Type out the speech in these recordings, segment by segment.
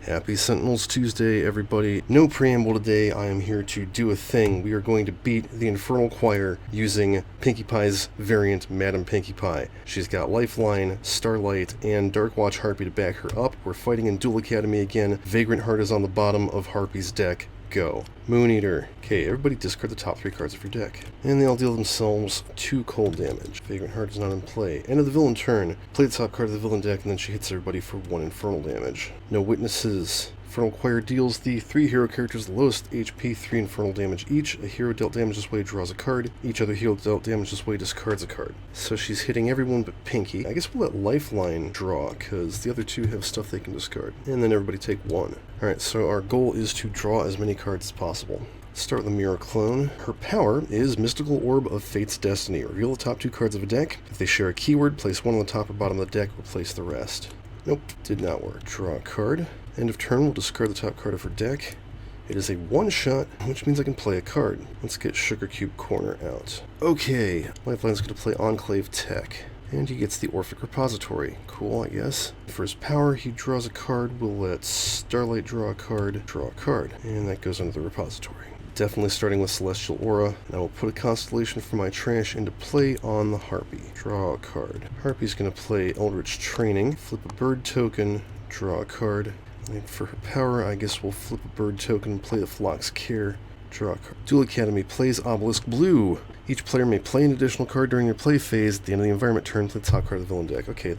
Happy Sentinels Tuesday, everybody. No preamble today. I am here to do a thing. We are going to beat the Infernal Choir using Pinkie Pie's variant, Madam Pinkie Pie. She's got Lifeline, Starlight, and Darkwatch Harpy to back her up. We're fighting in Duel Academy again. Vagrant Heart is on the bottom of Harpy's deck. Go. Moon Eater. Okay, everybody discard the top 3 cards of your deck. And they all deal themselves 2 cold damage. Vagrant Heart is not in play. End of the villain turn. Play the top card of the villain deck, and then she hits everybody for 1 infernal damage. No witnesses. Infernal Choir deals the 3 hero characters the lowest HP 3 infernal damage each. A hero dealt damage this way draws a card. Each other hero dealt damage this way discards a card. So she's hitting everyone but Pinkie. I guess we'll let Lifeline draw, because the other 2 have stuff they can discard. And then everybody take 1. Alright, so our goal is to draw as many cards as possible. Start with the Mirror Clone. Her power is Mystical Orb of Fate's Destiny. Reveal the top 2 cards of a deck. If they share a keyword, place 1 on the top or bottom of the deck, replace the rest. Nope, did not work. Draw a card. End of turn, we'll discard the top card of her deck. It is a 1-shot, which means I can play a card. Let's get Sugar Cube Corner out. Okay, Lifeline's going to play Enclave Tech. And he gets the Orphic Repository. Cool, I guess. For his power, he draws a card. We'll let Starlight draw a card, and that goes under the repository. Definitely starting with Celestial Aura, and I will put a Constellation for my trash into play on the Harpy. Draw a card. Harpy's going to play Eldritch Training, flip a bird token, draw a card. And for her power, I guess we'll flip a bird token, play the Flock's Care, draw a card. Duel Academy plays Obelisk Blue. Each player may play an additional card during their play phase. At the end of the environment turn, play the top card of the villain deck. Okay,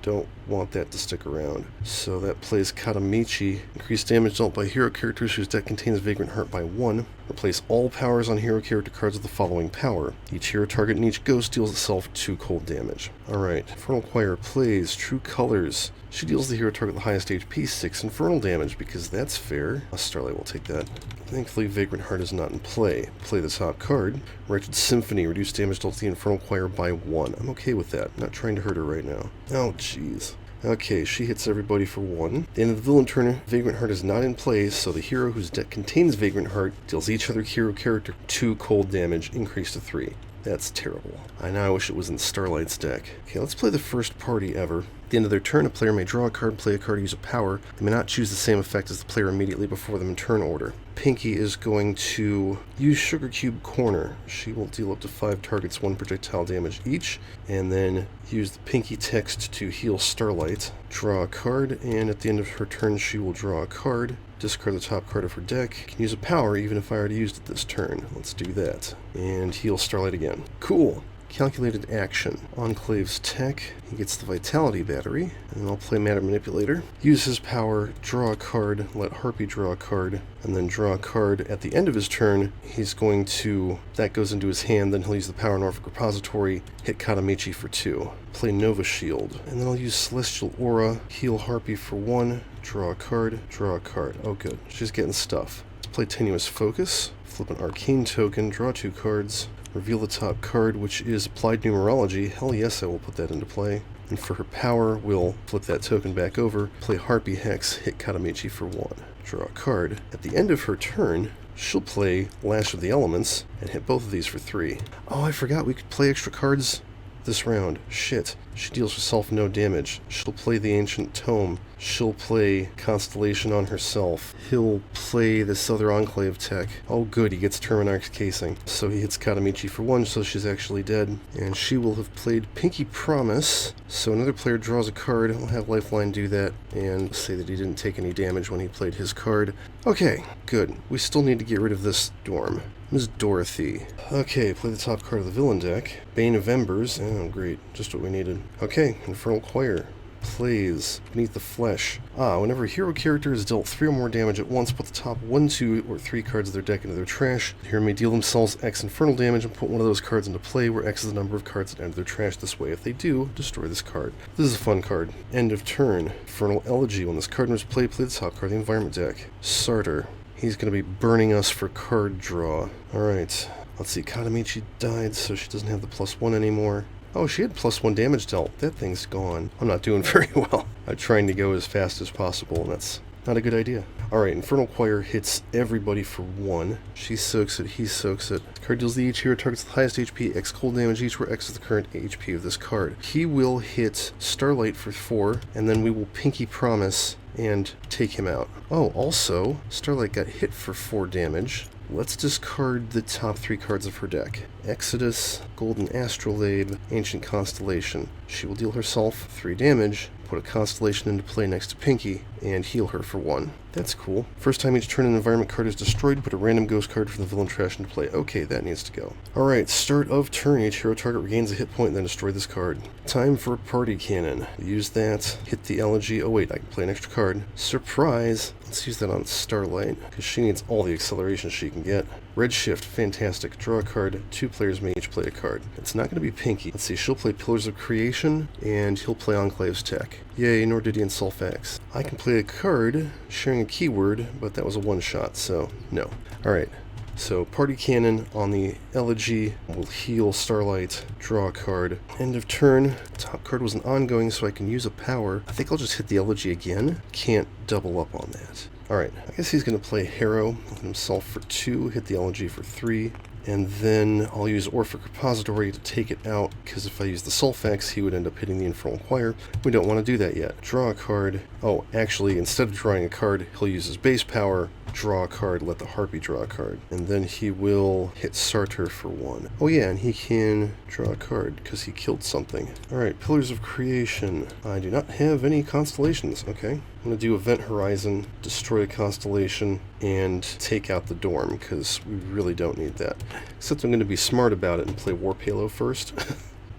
don't want that to stick around. So that plays Katamichi. Increase damage dealt by hero characters whose deck contains Vagrant Heart by 1. Replace all powers on hero character cards with the following power. Each hero target and each ghost deals itself 2 cold damage. Alright, Infernal Choir plays True Colors. She deals the hero target the highest HP 6 infernal damage, because that's fair. Starlight will take that. Thankfully, Vagrant Heart is not in play. Play the top card. Wretched Symphony. Reduce damage dealt to the Infernal Choir by 1. I'm okay with that. I'm not trying to hurt her right now. Oh, jeez. Okay, she hits everybody for 1. At the end of the villain turn, Vagrant Heart is not in play, so the hero whose deck contains Vagrant Heart deals each other hero character 2 cold damage, increased to 3. That's terrible. I wish it was in Starlight's deck. Okay, let's play the first party ever. At the end of their turn, a player may draw a card, play a card, use a power. They may not choose the same effect as the player immediately before them in turn order. Pinkie is going to use Sugar Cube Corner. She will deal up to 5 targets 1 projectile damage each, and then use the Pinkie text to heal Starlight. Draw a card, and at the end of her turn, she will draw a card. Discard the top card of her deck. Can use a power even if I already used it this turn. Let's do that. And heal Starlight again. Cool. Calculated action. Enclave's Tech. He gets the Vitality Battery. And I'll play Matter Manipulator. Use his power, draw a card, let Harpy draw a card, and then draw a card. At the end of his turn, he's going to... that goes into his hand, then he'll use the power in Orphic Repository, hit Katamichi for 2. Play Nova Shield. And then I'll use Celestial Aura, heal Harpy for 1, draw a card, draw a card. Oh good, she's getting stuff. Let's play Tenuous Focus, flip an Arcane token, draw 2 cards, reveal the top card, which is Applied Numerology. Hell yes, I will put that into play. And for her power, we'll flip that token back over, play Harpy Hex, hit Katamichi for 1. Draw a card. At the end of her turn, she'll play Lash of the Elements, and hit both of these for 3. Oh, I forgot we could play extra cards this round. Shit. She deals herself no damage. She'll play the Ancient Tome. She'll play Constellation on herself. He'll play this other Enclave Tech. Oh good, he gets Terminarch's Casing. So he hits Katamichi for 1, so she's actually dead. And she will have played Pinkie Promise. So another player draws a card. I'll have Lifeline do that and say that he didn't take any damage when he played his card. Okay, good. We still need to get rid of this dorm. Ms. Dorothy. Okay, play the top card of the villain deck. Bane of Embers. Oh, great. Just what we needed. Okay, Infernal Choir plays Beneath the Flesh. Whenever a hero character is dealt 3 or more damage at once, put the top 1, 2, or 3 cards of their deck into their trash. The hero may deal themselves X infernal damage and put one of those cards into play, where X is the number of cards that enter their trash this way. If they do, destroy this card. This is a fun card. End of turn. Infernal Elegy. When this card enters play, play the top card of the environment deck. Sartor. He's going to be burning us for card draw. Alright, let's see, Katamichi died, so she doesn't have the +1 anymore. Oh, she had +1 damage dealt. That thing's gone. I'm not doing very well. I'm trying to go as fast as possible, and that's Not a good idea. Alright, Infernal Choir hits everybody for 1. She soaks it, he soaks it. Card deals the each hero targets the highest HP, X cold damage each, where X is the current HP of this card. He will hit Starlight for 4, and then we will Pinkie Promise and take him out. Oh, also, Starlight got hit for 4 damage. Let's discard the top 3 cards of her deck. Exodus, Golden Astrolabe, Ancient Constellation. She will deal herself 3 damage, put a Constellation into play next to Pinkie, and heal her for 1. That's cool. First time each turn an environment card is destroyed, put a random ghost card from the villain trash into play. Okay, that needs to go. Alright, start of turn. Each hero target regains a hit point and then destroy this card. Time for a Party Cannon. Use that, hit the elegy. Oh wait, I can play an extra card. Surprise! Let's use that on Starlight, because she needs all the acceleration she can get. Redshift, fantastic. Draw a card. 2 players may each play a card. It's not going to be Pinkie. Let's see, she'll play Pillars of Creation, and he'll play Enclave's Tech. Yay, Nordidian Sulfax. I can play a card, sharing a keyword, but that was a one-shot, so no. Alright, so Party Cannon on the elegy will heal Starlight, draw a card. End of turn. Top card was an ongoing, so I can use a power. I think I'll just hit the elegy again. Can't double up on that. Alright, I guess he's going to play Harrow, hit himself for 2, hit the elegy for 3, and then I'll use Orphic Repository to take it out, because if I use the Sulfax, he would end up hitting the Infernal Choir. We don't want to do that yet. Draw a card. Oh, actually, instead of drawing a card, he'll use his base power, draw a card, let the Harpy draw a card, and then he will hit Sartor for 1. Oh yeah, and he can draw a card, because he killed something. Alright, Pillars of Creation. I do not have any constellations, okay. I'm going to do Event Horizon, destroy a constellation, and take out the Dorm, because we really don't need that. Except I'm going to be smart about it and play Warp Halo first.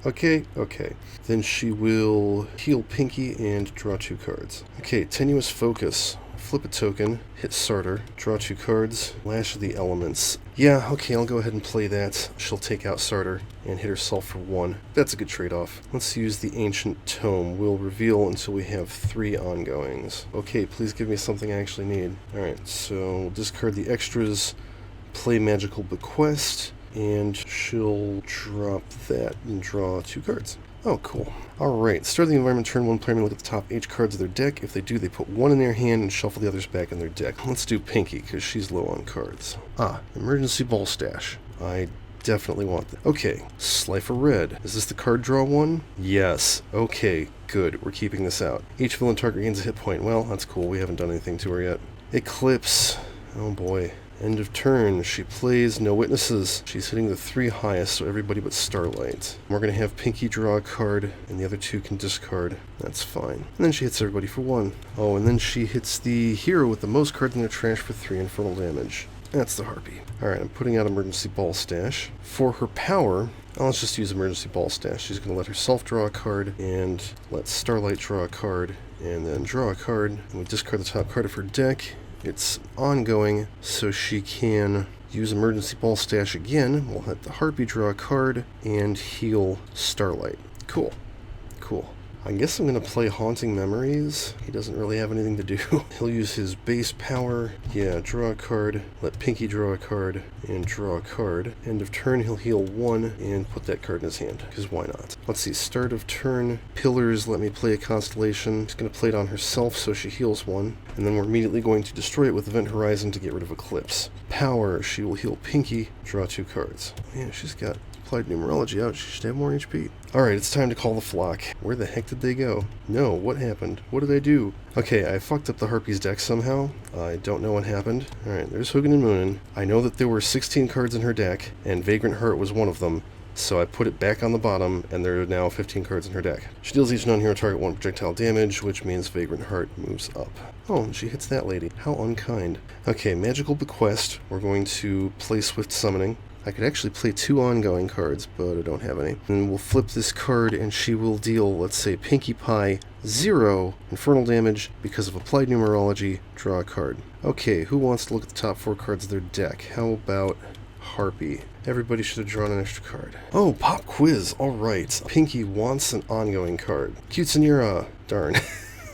Okay. Then she will heal Pinkie and draw 2 cards. Okay, Tenuous Focus. Flip a token, hit Sartor, draw 2 cards, Lash of the Elements. Yeah, okay, I'll go ahead and play that. She'll take out Sartor and hit herself for 1. That's a good trade-off. Let's use the Ancient Tome. We'll reveal until we have 3 ongoings. Okay, please give me something I actually need. Alright, so we'll discard the extras, play Magical Bequest, and she'll drop that and draw 2 cards. Oh, cool. Alright, start the environment turn. 1 player may look at the top H cards of their deck. If they do, they put 1 in their hand and shuffle the others back in their deck. Let's do Pinkie, because she's low on cards. Emergency Ball Stash. I definitely want that. Okay, Slifer Red. Is this the card draw one? Yes. Okay, good. We're keeping this out. Each villain target gains a hit point. Well, that's cool. We haven't done anything to her yet. Eclipse. Oh boy. End of turn. She plays No Witnesses. She's hitting the 3 highest, so everybody but Starlight. We're going to have Pinkie draw a card, and the other 2 can discard. That's fine. And then she hits everybody for 1. Oh, and then she hits the hero with the most cards in their trash for 3 infernal damage. That's the Harpy. Alright, I'm putting out Emergency Ball Stash. For her power, let's just use Emergency Ball Stash. She's going to let herself draw a card, and let Starlight draw a card, and then draw a card. And we discard the top card of her deck. It's ongoing, so she can use Emergency Ball Stash again. We'll let the Harpy draw a card and heal Starlight. Cool. I guess I'm going to play Haunting Memories. He doesn't really have anything to do. He'll use his base power. Yeah, draw a card, let Pinkie draw a card, and draw a card. End of turn, he'll heal 1 and put that card in his hand, because why not? Let's see, start of turn, Pillars, let me play a Constellation. She's going to play it on herself, so she heals 1. And then we're immediately going to destroy it with Event Horizon to get rid of Eclipse. Power, she will heal Pinkie, draw 2 cards. Yeah, she's got applied numerology out. She should have more HP. Alright, it's time to call the flock. Where the heck did they go? No, what happened? What did I do? Okay, I fucked up the Harpy's deck somehow. I don't know what happened. Alright, there's Hugin and Moonin. I know that there were 16 cards in her deck, and Vagrant Heart was one of them. So I put it back on the bottom, and there are now 15 cards in her deck. She deals each non-hero target 1 projectile damage, which means Vagrant Heart moves up. Oh, and she hits that lady. How unkind. Okay, Magical Bequest. We're going to play Swift Summoning. I could actually play 2 ongoing cards, but I don't have any. And we'll flip this card, and she will deal, let's say, Pinkie Pie 0 infernal damage because of applied numerology. Draw a card. Okay, who wants to look at the top 4 cards of their deck? How about Harpy? Everybody should have drawn an extra card. Oh, Pop Quiz. Alright. Pinkie wants an ongoing card. Quetzalcoatl. Darn.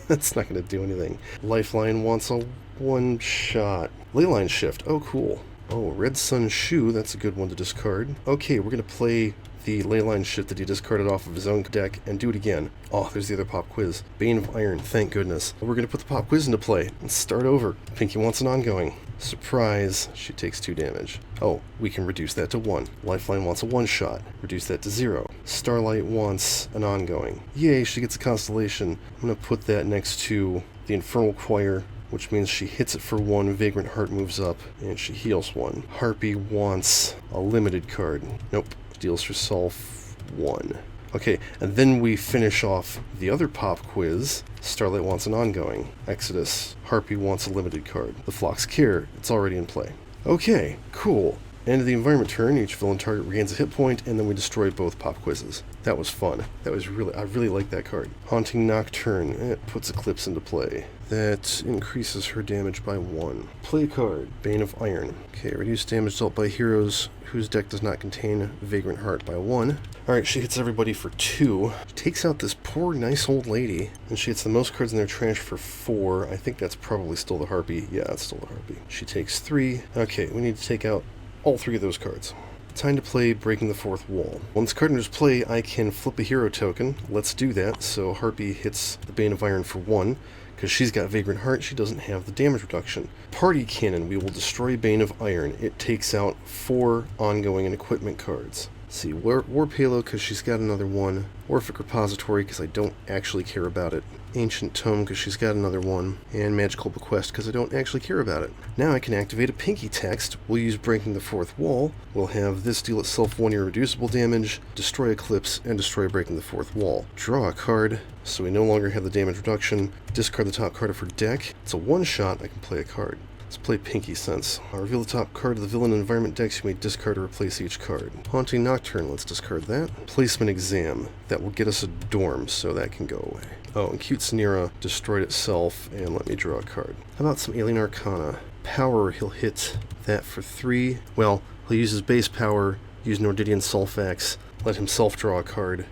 That's not going to do anything. Lifeline wants a one-shot. Leyline Shift. Oh, cool. Oh, Red Sun Shoe, that's a good one to discard. Okay, we're going to play the Leyline shit that he discarded off of his own deck and do it again. Oh, there's the other pop quiz. Bane of Iron, thank goodness. We're going to put the pop quiz into play. Let's start over. Pinkie wants an ongoing. Surprise, she takes 2 damage. Oh, we can reduce that to 1. Lifeline wants a 1-shot. Reduce that to 0. Starlight wants an ongoing. Yay, she gets a constellation. I'm going to put that next to the Infernal Choir, which means she hits it for 1, Vagrant Heart moves up, and she heals 1. Harpy wants a limited card. Nope, deals herself 1. Okay, and then we finish off the other pop quiz. Starlight wants an ongoing. Exodus. Harpy wants a limited card. The Flock's Care. It's already in play. Okay, cool. End of the environment turn. Each villain target regains a hit point, and then we destroy both pop quizzes. That was fun. I really like that card. Haunting Nocturne. It puts Eclipse into play. That increases her damage by 1. Play card. Bane of Iron. Okay, reduce damage dealt by heroes whose deck does not contain Vagrant Heart by 1. Alright, she hits everybody for 2. She takes out this poor, nice old lady, and she hits the most cards in their trash for 4. I think that's probably still the Harpy. Yeah, it's still the Harpy. She takes 3. Okay, we need to take out all 3 of those cards. Time to play Breaking the Fourth Wall. Once card enters play, I can flip a hero token. Let's do that. So Harpy hits the Bane of Iron for 1. Because she's got Vagrant Heart, she doesn't have the damage reduction. Party Cannon, we will destroy Bane of Iron. It takes out 4 ongoing and equipment cards. Let's see, War Payload, because she's got another one. Orphic Repository, because I don't actually care about it. Ancient Tome, because she's got another one. And Magical Bequest, because I don't actually care about it. Now I can activate a Pinkie text. We'll use Breaking the Fourth Wall. We'll have this deal itself 1 irreducible damage, destroy Eclipse, and destroy Breaking the Fourth Wall. Draw a card, so we no longer have the damage reduction. Discard the top card of her deck. It's a 1-shot, I can play a card. Let's play Pinkie Sense. I'll reveal the top card of the villain environment decks. You may discard or replace each card. Haunting Nocturne, let's discard that. Placement Exam. That will get us a dorm, so that can go away. Oh, and Cute Sanira destroyed itself, and let me draw a card. How about some Alien Arcana? Power, he'll hit that for 3. Well, he'll use his base power, use Nordidian Sulfax, let himself draw a card,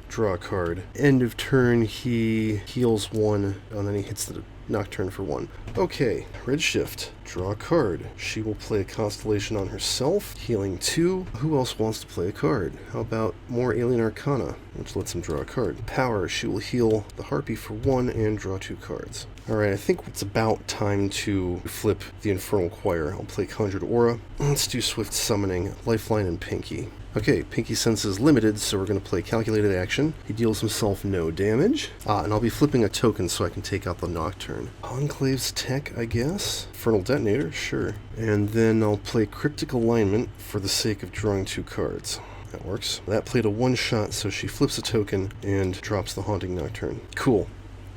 End of turn, he heals 1, and then he hits the Nocturne for 1. Okay, Redshift. Draw a card. She will play a Constellation on herself, healing 2. Who else wants to play a card? How about more Alien Arcana, which lets him draw a card. Power. She will heal the Harpy for 1 and draw 2 cards. Alright, I think it's about time to flip the Infernal Choir. I'll play Conjured Aura. Let's do Swift Summoning, Lifeline, and Pinkie. Okay, Pinkie Sense is limited, so we're going to play Calculated Action. He deals himself no damage. And I'll be flipping a token so I can take out the Nocturne. Enclave's Tech, I guess. Infernal Detonator, sure. And then I'll play Cryptic Alignment for the sake of drawing 2 cards. That works. That played a 1-shot, so she flips a token and drops the Haunting Nocturne. Cool.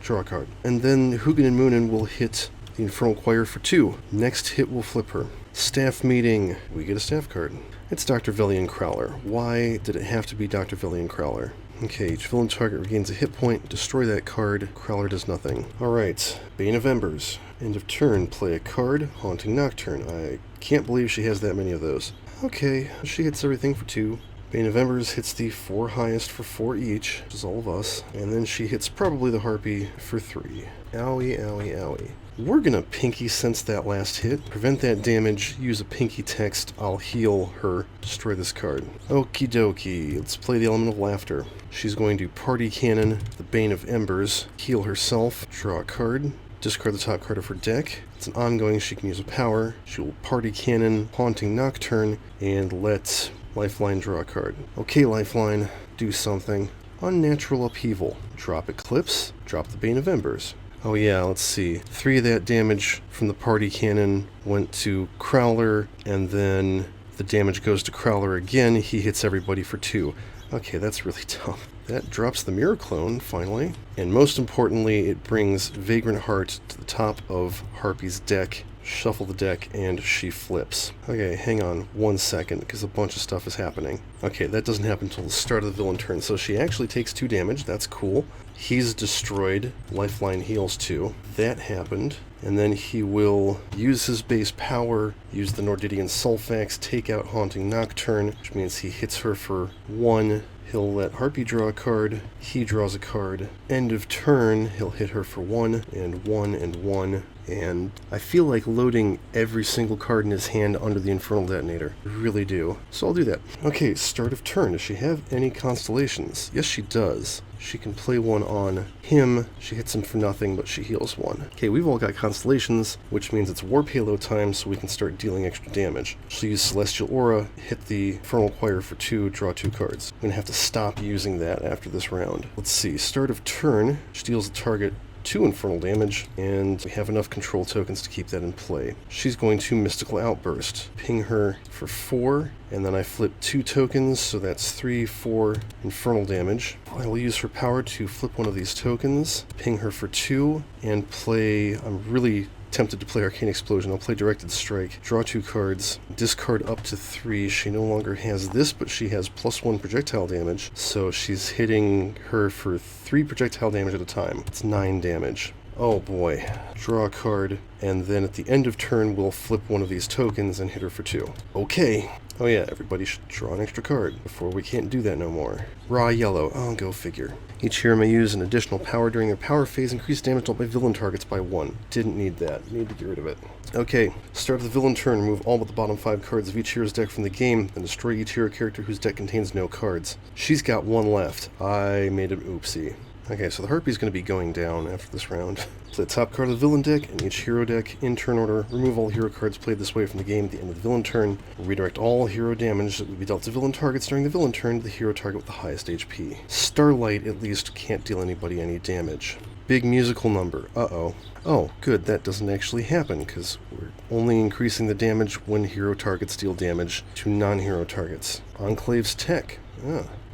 Draw a card. And then Hugin and Moonin will hit the Infernal Choir for 2. Next hit will flip her. Staff Meeting. We get a staff card. It's Dr. Velian Crowler. Why did it have to be Dr. Velian Crowler? Okay, each villain target regains a hit point. Destroy that card. Crowler does nothing. Alright, Bane of Embers. End of turn, play a card. Haunting Nocturne. I can't believe she has that many of those. Okay, she hits everything for 2. Bane of Embers hits the 4 highest for 4 each, which is all of us. And then she hits probably the Harpy for 3. Owie, owie, owie. We're gonna Pinkie Sense that last hit, prevent that damage, use a Pinkie text, I'll heal her, destroy this card. Okie dokie, let's play the Element of Laughter. She's going to Party Cannon the Bane of Embers, heal herself, draw a card, discard the top card of her deck. It's an ongoing, she can use a power. She will Party Cannon, Haunting Nocturne, and let Lifeline draw a card. Okay, Lifeline, do something. Unnatural Upheaval. Drop Eclipse, drop the Bane of Embers. Oh yeah, let's see. 3 of that damage from the Party Cannon went to Crowler, and then the damage goes to Crowler again. He hits everybody for 2. Okay, that's really tough. That drops the Mirror Clone, finally. And most importantly, it brings Vagrant Heart to the top of Harpy's deck. Shuffle the deck, and she flips. Okay, hang on 1 second, because a bunch of stuff is happening. Okay, that doesn't happen until the start of the villain turn, so she actually takes 2 damage. That's cool. He's destroyed. Lifeline heals 2. That happened. And then he will use his base power, use the Nordidian Sulfax, take out Haunting Nocturne, which means he hits her for 1. He'll let Harpy draw a card. He draws a card. End of turn, he'll hit her for 1 and 1 and 1. And I feel like loading every single card in his hand under the Infernal Detonator. I really do. So I'll do that. Okay, start of turn. Does she have any constellations? Yes, she does. She can play one on him. She hits him for nothing, but she heals one. Okay, we've all got constellations, which means it's Warp Halo time, so we can start dealing extra damage. She'll use Celestial Aura, hit the Infernal Choir for 2, draw 2 cards. I'm going to have to stop using that after this round. Let's see. Start of turn. She deals the target 2 infernal damage, and we have enough control tokens to keep that in play. She's going to Mystical Outburst. Ping her for 4, and then I flip 2 tokens, so that's 3, 4 infernal damage. I will use her power to flip one of these tokens, ping her for 2, and play... I'm really tempted to play Arcane Explosion. I'll play Directed Strike, draw 2 cards, discard up to 3. She no longer has this, but she has +1 projectile damage, so she's hitting her for 3 projectile damage at a time. It's 9 damage. Oh boy. Draw a card, and then at the end of turn we'll flip one of these tokens and hit her for 2. Okay. Oh yeah, everybody should draw an extra card before we can't do that no more. Raw yellow. Oh, go figure. Each hero may use an additional power during their power phase, increase damage dealt by villain targets by 1. Didn't need that. Need to get rid of it. Okay, start of the villain turn. Remove all but the bottom 5 cards of each hero's deck from the game, then destroy each hero character whose deck contains no cards. She's got 1 left. I made an oopsie. Okay, so the Harpy's going to be going down after this round. Play the top card of the villain deck in each hero deck in turn order. Remove all hero cards played this way from the game at the end of the villain turn. Redirect all hero damage that would be dealt to villain targets during the villain turn to the hero target with the highest HP. Starlight at least can't deal anybody any damage. Big musical number. Uh-oh. Oh, good, that doesn't actually happen, because we're only increasing the damage when hero targets deal damage to non-hero targets. Enclave's Tech.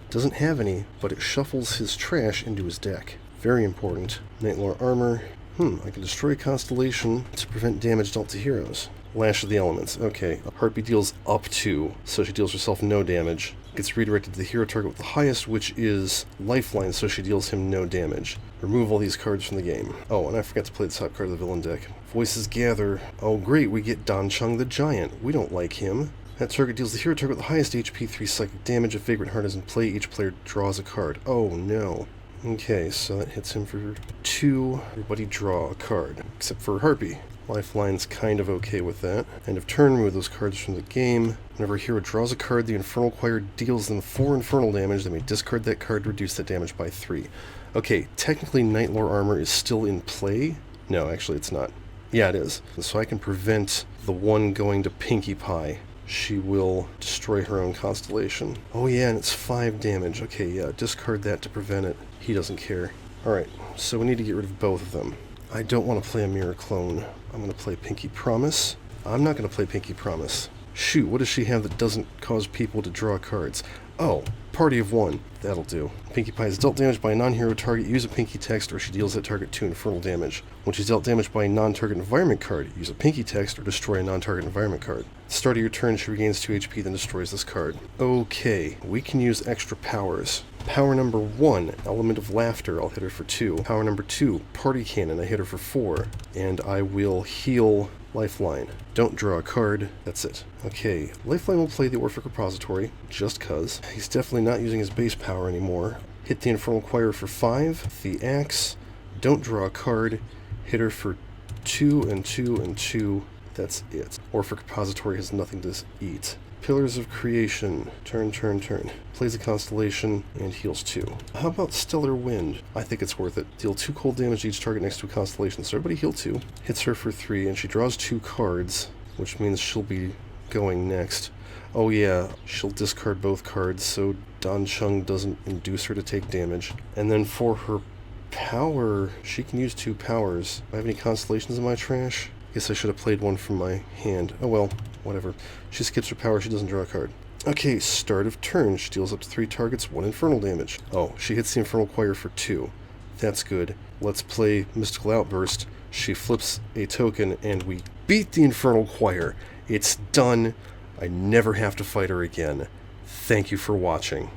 Doesn't have any, but it shuffles his trash into his deck. Very important. Nightlore Armor. I can destroy a constellation to prevent damage dealt to heroes. Lash of the Elements. Okay, Harpy deals up to, so she deals herself no damage. Gets redirected to the hero target with the highest, which is Lifeline, so she deals him no damage. Remove all these cards from the game. Oh, and I forgot to play the top card of the villain deck. Voices Gather. Oh great, we get Dan Chung the Giant. We don't like him. That target deals the hero target with the highest HP 3 psychic damage. If Vagrant Heart is in play, each player draws a card. Oh no. Okay, so that hits him for 2. Everybody draw a card, except for Harpy. Lifeline's kind of okay with that. End of turn, remove those cards from the game. Whenever a hero draws a card, the Infernal Choir deals them 4 infernal damage. They may discard that card to reduce that damage by 3. Okay, technically Nightlore Armor is still in play. No, actually it's not. Yeah, it is. So I can prevent the one going to Pinkie Pie. She will destroy her own constellation. Oh yeah, and it's 5 damage. Okay, yeah, discard that to prevent it. He doesn't care. Alright, so we need to get rid of both of them. I don't want to play a Mirror Clone. I'm going to play Pinkie Promise. I'm not going to play Pinkie Promise. Shoot, what does she have that doesn't cause people to draw cards? Oh, Party of 1. That'll do. Pinkie Pie is dealt damage by a non-hero target. Use a Pinkie text, or she deals that target 2 infernal damage. When she's dealt damage by a non-target environment card, use a Pinkie text, or destroy a non-target environment card. At the start of your turn, she regains 2 HP, then destroys this card. Okay, we can use extra powers. Power number 1, Element of Laughter, I'll hit her for 2. Power number 2, Party Cannon, I hit her for 4. And I will heal Lifeline. Don't draw a card, that's it. Okay, Lifeline will play the Orphic Repository, just cuz. He's definitely not using his base power anymore. Hit the Infernal Choir for 5, the Axe, don't draw a card, hit her for 2 and 2 and 2, that's it. Orphic Repository has nothing to eat. Pillars of Creation. Turn. Plays a constellation and heals 2. How about Stellar Wind? I think it's worth it. Deal 2 cold damage to each target next to a constellation. So everybody heal 2. Hits her for 3, and she draws 2 cards, which means she'll be going next. Oh yeah, she'll discard both cards so Dan Chung doesn't induce her to take damage. And then for her power, she can use 2 powers. Do I have any constellations in my trash? Guess I should have played one from my hand. Oh well, whatever. She skips her power, she doesn't draw a card. Okay, start of turn. She deals up to 3 targets, 1 infernal damage. Oh, she hits the Infernal Choir for 2. That's good. Let's play Mystical Outburst. She flips a token, and we beat the Infernal Choir. It's done. I never have to fight her again. Thank you for watching.